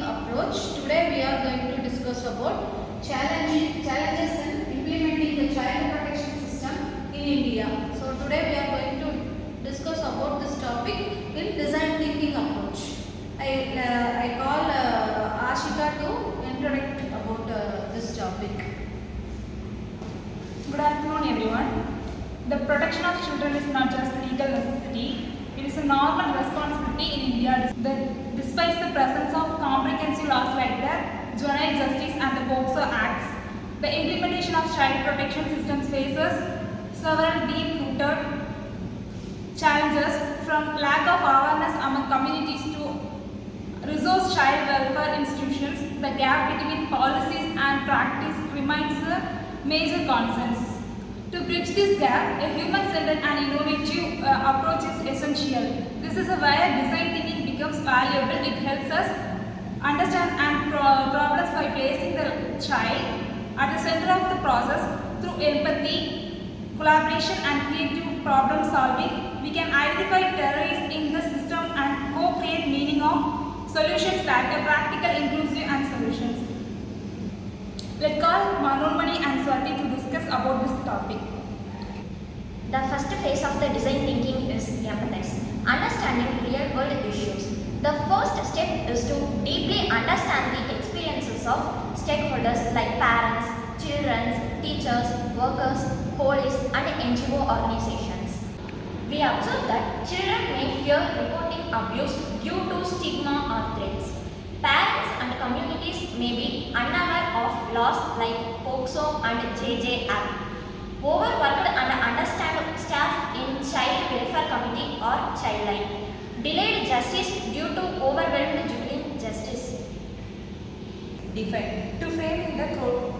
approach. Today we are going to discuss about challenges in implementing the child protection system in India. So today we are going to discuss about this topic in design thinking approach. I call Ashika to introduce about this topic. Good afternoon everyone. The protection of children is not just legal necessity, it is a normal responsibility in India despite the presence of comprehensive laws like the Juvenile Justice and the POCSO Acts. The implementation of child protection systems faces several deep-rooted challenges, from lack of awareness among communities to resource child welfare institutions. The gap between policies and practice remains a major concern. To bridge this gap, a human-centered and innovative approach is essential. This is where design thinking becomes valuable. It helps us understand problems by placing the child at the center of the process. Through empathy, collaboration and creative problem solving, we can identify terrorists in the system and co-create meaning of solutions that are practical, inclusive and solutions. Let's call Manolmani and Swati to discuss about this topic. The first phase of the design thinking is empathize, understanding real world issues. The first step is to deeply understand the experiences of stakeholders like parents, children, teachers, workers, police and NGO organizations. We observe that children may fear reporting abuse due to stigma or threats. Parents and communities may be unaware of laws like POCSO and JJ Act. Overworked and understaffed staff in child welfare committee or childline. Delayed justice due to overwhelmed juvenile justice. Define to frame the core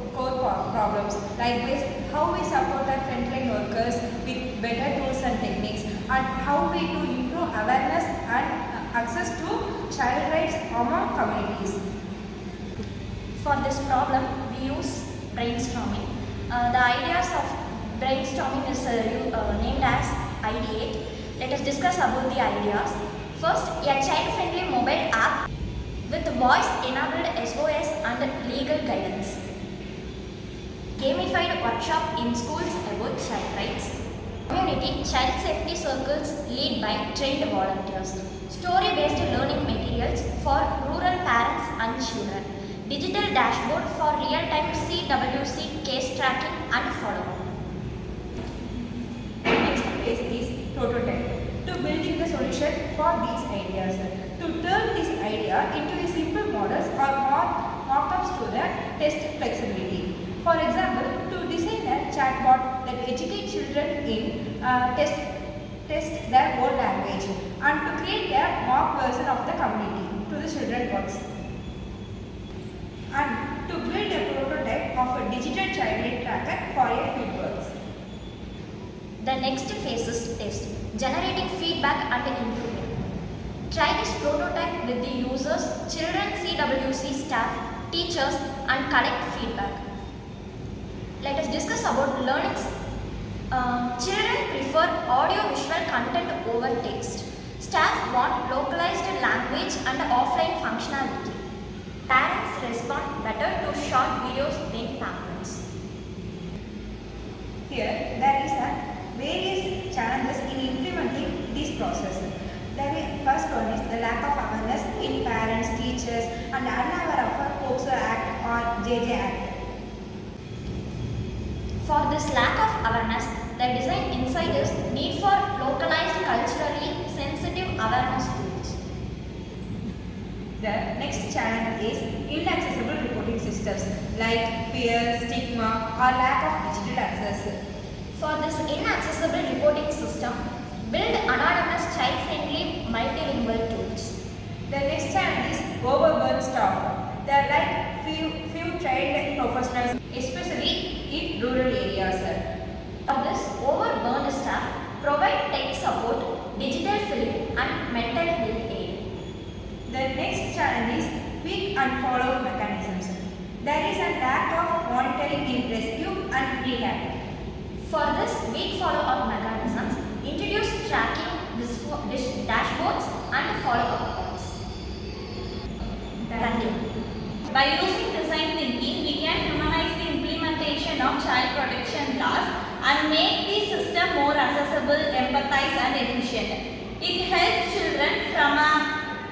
problems like this, how we support our frontline workers with better tools and techniques, and how we to improve awareness and access to child rights among communities. For this problem, we use brainstorming. The ideas of brainstorming is named as Ideate. Let us discuss about the ideas. First, a child-friendly mobile app with voice-enabled SOS and legal guidance. Gamified workshop in schools about child rights. Community child safety circles led by trained volunteers. Story-based learning materials for rural parents and children. Digital dashboard for real-time CWC case tracking and follow-up. Next phase is prototype. To building the solution for these ideas. To turn this idea into a simple models or mock-ups to the test flexibility. For example, to design a chatbot that educates children in test their own language, and to create a mock version of the community to the children works. And to build a prototype of a digital child right tracker for a field works. The next phase is test, generating feedback and improvement. Try this prototype with the users, children, CWC staff, teachers and collect feedback. Let us discuss about learnings. Children prefer audio-visual content over text. Staff want localized language and offline functionality. Parents respond better to short videos than pamphlets. Here, there is various challenges in implementing this process. The first one is the lack of awareness in parents, teachers and unaware of a POCSO Act or JJ Act. For this lack of awareness, the design insiders need for localized culturally sensitive awareness tools. The next challenge is inaccessible reporting systems like fear, stigma or lack of digital access. For this inaccessible reporting system, build anonymous child-friendly multilingual tools. The next challenge is overburdened staff. There are like few trained professionals, especially in rural areas. For this overburdened staff, provide tech support, digital film and mental health aid. The next challenge is weak and follow mechanisms. There is a lack of monitoring in rescue and rehab. For this weak follow-up mechanisms, introduce tracking dashboards and follow-up calls. The Thank you. By using design thinking, we can humanize the implementation of child protection laws and make the system more accessible, empathized and efficient. It helps children from a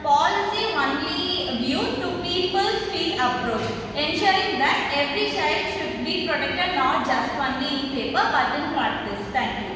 policy-only view to people-feel approach, ensuring that every child should be protected not just only in paper but in practice. Thank you.